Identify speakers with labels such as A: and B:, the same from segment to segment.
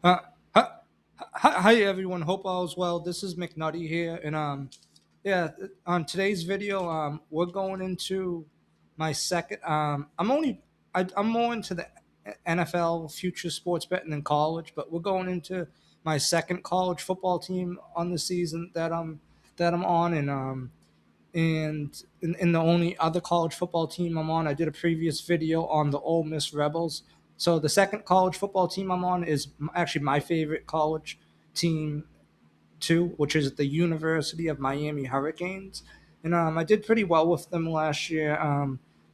A: Uh, hi, hi everyone. Hope all is well. This is McNutty here, and yeah, on today's video, we're going into my second. I'm more into the NFL future sports betting than college, but we're going into my second college football team on the season that I'm on, and the only other college football team I'm on, I did a previous video on the Ole Miss Rebels. So the second college football team I'm on is actually my favorite college team too, which is the University of Miami Hurricanes, and I did pretty well with them last year.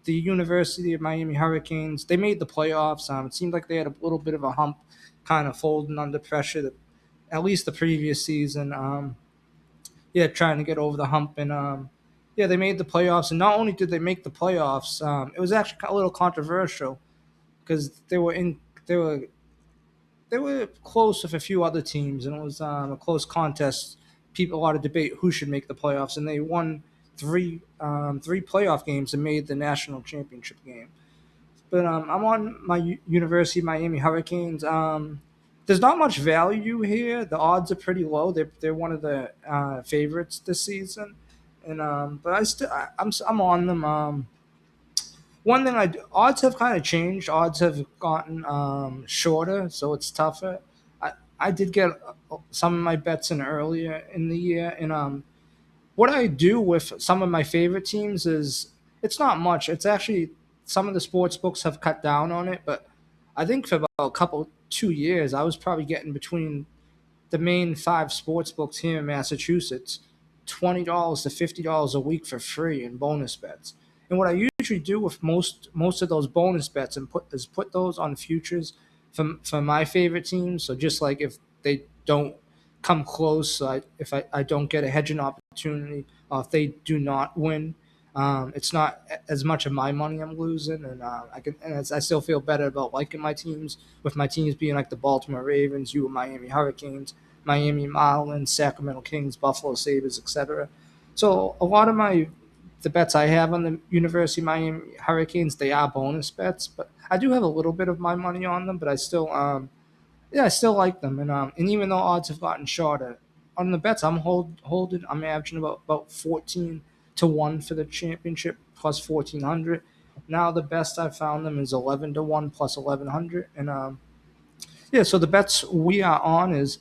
A: The University of Miami Hurricanes, they made the playoffs. It seemed like they had a little bit of a hump, kind of folding under pressure. At least the previous season. Yeah, trying to get over the hump, and yeah, they made the playoffs. And not only did they make the playoffs, it was actually a little controversial because they were close with a few other teams, and it was a close contest. People a lot of debate who should make the playoffs, and they won three playoff games and made the national championship game. But I'm on my University of Miami Hurricanes. There's not much value here. The odds are pretty low. They're one of the favorites this season, and but I'm on them. One thing odds have kind of changed. Odds have gotten shorter, so it's tougher. I did get some of my bets in earlier in the year, and what I do with some of my favorite teams is it's not much. It's actually some of the sports books have cut down on it, but I think for about a couple 2 years, I was probably getting between the main five sports books here in Massachusetts, $20 to $50 a week for free in bonus bets. And what I usually do with most of those bonus bets and put those on futures for my favorite teams. So just like if they don't come close, so if I don't get a hedging opportunity, or if they do not win, it's not as much of my money I'm losing, and I still feel better about liking my teams, with my teams being like the Baltimore Ravens, you Miami Hurricanes, Miami Marlins, Sacramento Kings, Buffalo Sabres, etc. So a lot of the bets I have on the University of Miami Hurricanes, they are bonus bets, but I do have a little bit of my money on them, but I still yeah, I still like them, and even though odds have gotten shorter on the bets, holding. I'm averaging about 14 to 1 for the championship plus 1400. Now the best I've found them is 11 to 1 plus 1100, and yeah. So the bets we are on is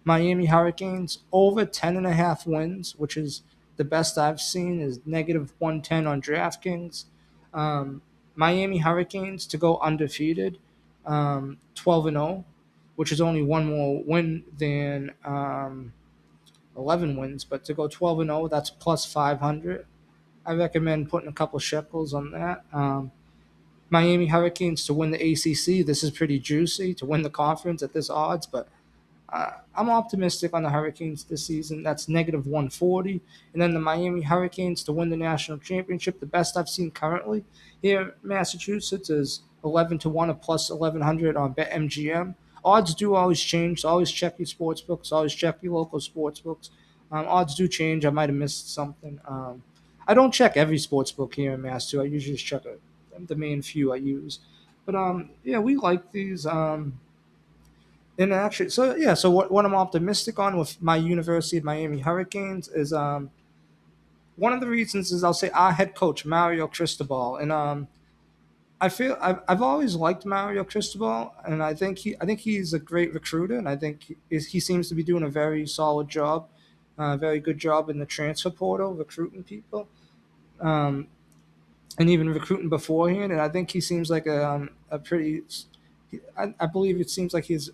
A: Miami Hurricanes over 10.5 wins, which is the best I've seen is -110 on DraftKings. Um, Miami Hurricanes to go undefeated, 12-0, which is only one more win than 11 wins, but to go 12-0, that's plus 500. I recommend putting a couple shekels on that. Miami Hurricanes to win the ACC. This is pretty juicy to win the conference at this odds, but I'm optimistic on the Hurricanes this season. That's -140. And then the Miami Hurricanes to win the national championship. The best I've seen currently here in Massachusetts is 11 to 1 or plus 1100 on BetMGM. Odds do always change, so always check your sports books, always check your local sports books. Odds do change. I might have missed something. I don't check every sports book here in Mass too. I usually just check the main few I use. But yeah, we like these. And actually, so yeah, so what I'm optimistic on with my University of Miami Hurricanes is one of the reasons is I'll say our head coach Mario Cristobal, and I feel I've always liked Mario Cristobal, and I think he's a great recruiter, and I think he seems to be doing a very solid job, very good job in the transfer portal recruiting people, um, and even recruiting beforehand, and I think he seems like a pretty. I believe it seems like he's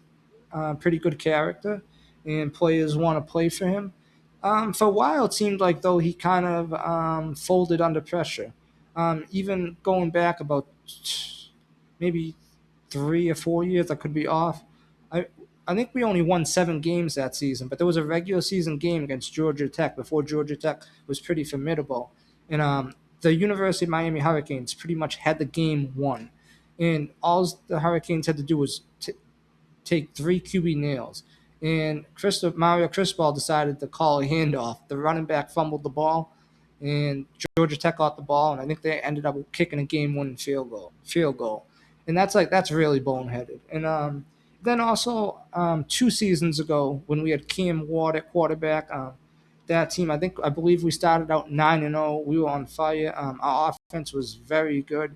A: pretty good character, and players want to play for him. For a while, it seemed like though he kind of folded under pressure. Even going back about maybe 3 or 4 years, I could be off. I I think we only won 7 games that season, but there was a regular season game against Georgia Tech before Georgia Tech was pretty formidable, and the University of Miami Hurricanes pretty much had the game won, and all the Hurricanes had to do was take 3 QB nails. And Mario Cristobal decided to call a handoff. The running back fumbled the ball, and Georgia Tech got the ball, and I think they ended up kicking a game-winning field goal. And that's really boneheaded. And then also 2 seasons ago when we had Cam Ward at quarterback, that team I believe we started out 9-0. We were on fire. Our offense was very good,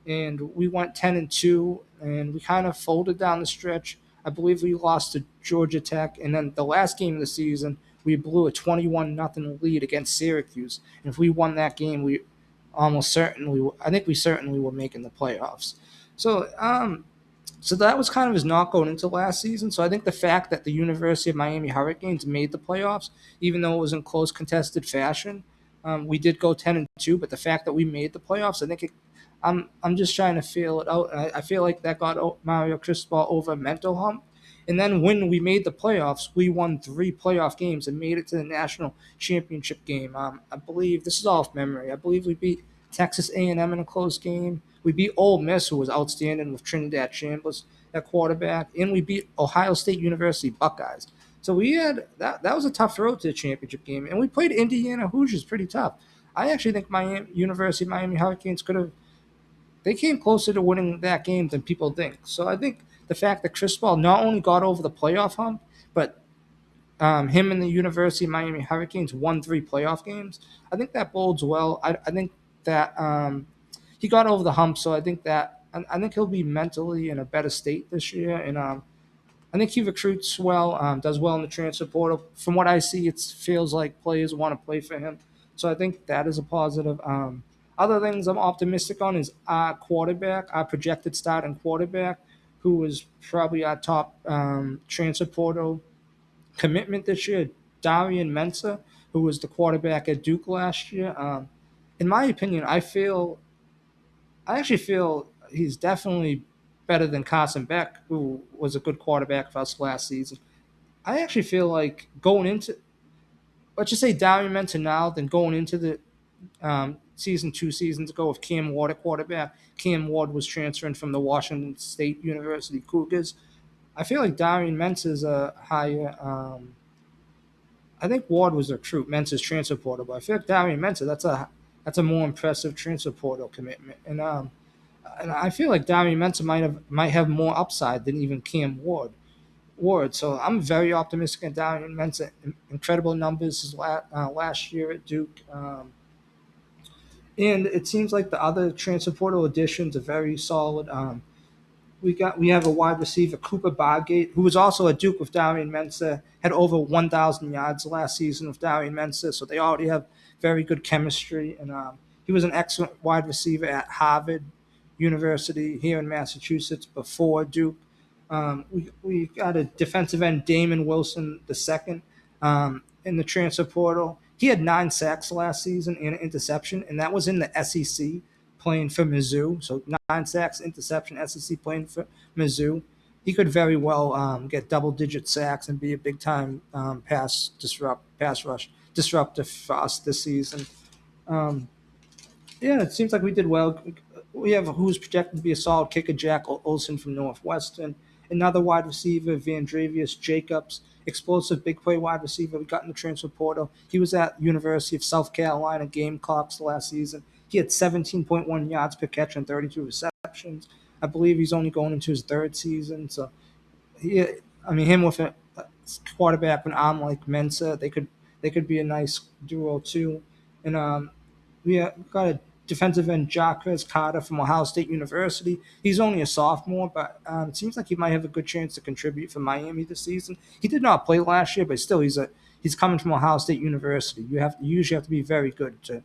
A: and we went 10-2, and we kind of folded down the stretch. I believe we lost to Georgia Tech, and then the last game of the season we blew a 21-0 lead against Syracuse. And if we won that game, we almost certainly, I think we certainly were making the playoffs. So so that was kind of his knock going into last season. So I think the fact that the University of Miami Hurricanes made the playoffs, even though it was in close contested fashion, we did go 10-2. But the fact that we made the playoffs, I think I'm just trying to feel it out. I feel like that got Mario Cristobal over a mental hump. And then when we made the playoffs, we won 3 playoff games and made it to the national championship game. I believe this is all off memory. I believe we beat Texas A&M in a close game. We beat Ole Miss, who was outstanding with Trinidad Chambliss at quarterback, and we beat Ohio State University Buckeyes. So we had that. That was a tough road to the championship game, and we played Indiana Hoosiers pretty tough. I actually think Miami University of Miami Hurricanes could have. They came closer to winning that game than people think. So I think the fact that Chris Paul not only got over the playoff hump, but him and the University of Miami Hurricanes won 3 playoff games. I think that bodes well. I think that he got over the hump, so I think that I think he'll be mentally in a better state this year, and I think he recruits well, does well in the transfer portal. From what I see, it feels like players want to play for him, so I think that is a positive. Other things I'm optimistic on is our quarterback, our projected starting quarterback, who was probably our top transfer portal commitment this year, Darian Mensa, who was the quarterback at Duke last year. In my opinion, I actually feel he's definitely better than Carson Beck, who was a good quarterback for us last season. I actually feel like going into, let's just say Darian Mensa now, than going into the season 2 seasons ago with Cam Ward at quarterback. Cam Ward was transferring from the Washington State University Cougars. I feel like Darian Mensa is a higher. I think Ward was a recruit, Mensa's transfer portal, but I feel like Darian Mensa, that's a more impressive transfer portal commitment, and I feel like Darian Mensa might have more upside than even Cam Ward. So I'm very optimistic in Darian Mensa. Incredible numbers last year at Duke. And it seems like the other transfer portal additions are very solid. We have a wide receiver, Cooper Bargate, who was also at Duke with Darian Mensa, had over 1,000 yards last season with Darian Mensa, so they already have very good chemistry. And he was an excellent wide receiver at Harvard University here in Massachusetts before Duke. We got a defensive end, Damon Wilson II, in the transfer portal. He had 9 sacks last season and an interception, and that was in the SEC playing for Mizzou. So 9 sacks, interception, SEC playing for Mizzou. He could very well get double-digit sacks and be a big-time pass rush disruptor for us this season. Um, yeah, it seems like we did well. We have who's projected to be a solid kicker, Jack Olson from Northwestern. Another wide receiver, Vandravius Jacobs, explosive big play wide receiver. We got in the transfer portal. He was at University of South Carolina Gamecocks last season. He had 17.1 yards per catch and 32 receptions. I believe he's only going into his 3rd season. So him with a quarterback with an arm like Mensa, they could be a nice duo too. And we got a defensive end, Jacques Carter from Ohio State University. He's only a sophomore, but it seems like he might have a good chance to contribute for Miami this season. He did not play last year, but still, he's coming from Ohio State University. You usually have to be very good to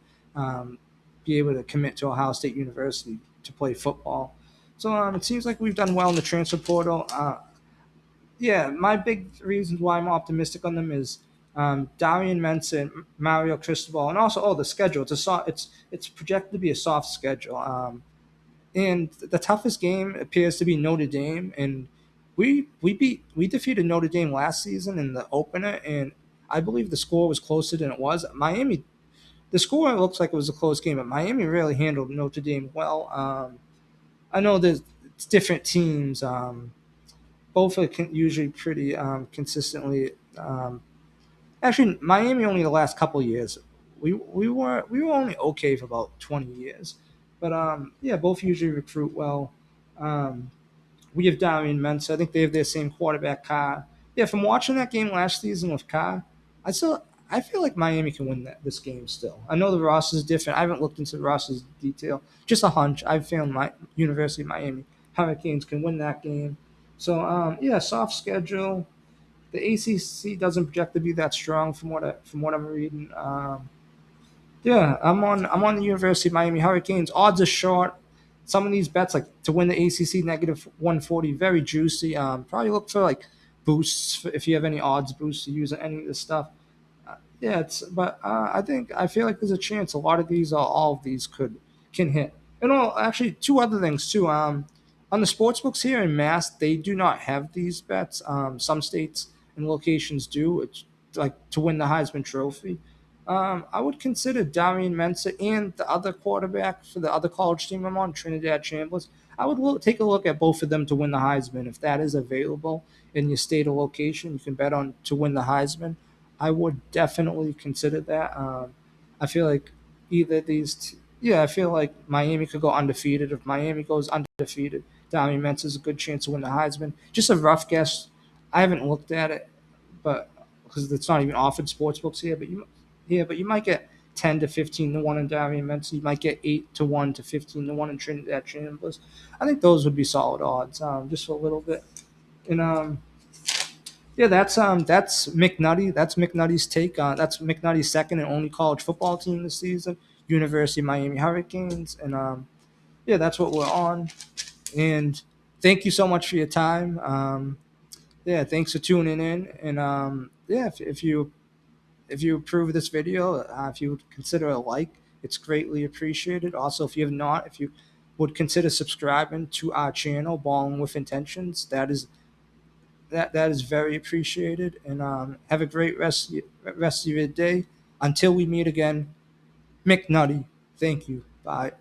A: be able to commit to Ohio State University to play football. So it seems like we've done well in the transfer portal. Yeah, my big reasons why I'm optimistic on them is Darian Mensa and Mario Cristobal, and also the schedule. It's projected to be a soft schedule, and the toughest game appears to be Notre Dame, and we defeated Notre Dame last season in the opener, and I believe the score was closer than it was. Miami, the score looks like it was a close game, but Miami really handled Notre Dame well. I know there's it's different teams. Both are usually pretty consistently. Actually, Miami only the last couple of years. We were only okay for about 20 years, but yeah, both usually recruit well. Um, We have Darian Mensah. I think they have their same quarterback, Carr. Yeah, from watching that game last season with Carr, I feel like Miami can win this game still. I know the roster is different. I haven't looked into the roster's detail. Just a hunch. I feel my University of Miami Hurricanes can win that game. So yeah, soft schedule. The ACC doesn't project to be that strong from what I'm reading. Yeah, I'm on the University of Miami Hurricanes. Odds are short. Some of these bets, like to win the ACC negative 140, very juicy. Probably look for like boosts if you have any odds boosts to use any of this stuff. Yeah, I feel like there's a chance a lot of these, all of these can hit. And actually, two other things too. On the sports books here in Mass, they do not have these bets. Some states and locations do. It's like to win the Heisman Trophy. I would consider Darian Mensah and the other quarterback for the other college team I'm on, Trinidad Chambliss. I would take a look at both of them to win the Heisman. If that is available in your state or location, you can bet on to win the Heisman. I would definitely consider that. I feel like yeah, I feel like Miami could go undefeated. If Miami goes undefeated, Dami Mentz is a good chance to win the Heisman. Just a rough guess. I haven't looked at it, but because it's not even offered sports books here, but you might get 10 to 15 to 1 in Darian Mentz. You might get 8 to 1 to 15 to 1 in Trinidad Chambliss. I think those would be solid odds, just for a little bit. And yeah, that's McNutty. That's McNutty's take on that's McNutty's second and only college football team this season, University of Miami Hurricanes, and yeah, that's what we're on. And thank you so much for your time. Yeah, thanks for tuning in, and yeah, if you approve this video, if you would consider a like, it's greatly appreciated. Also, if you have not, if you would consider subscribing to our channel, Balling with Intentions, that is very appreciated. And have a great rest of your day. Until we meet again, McNutty. Thank you. Bye.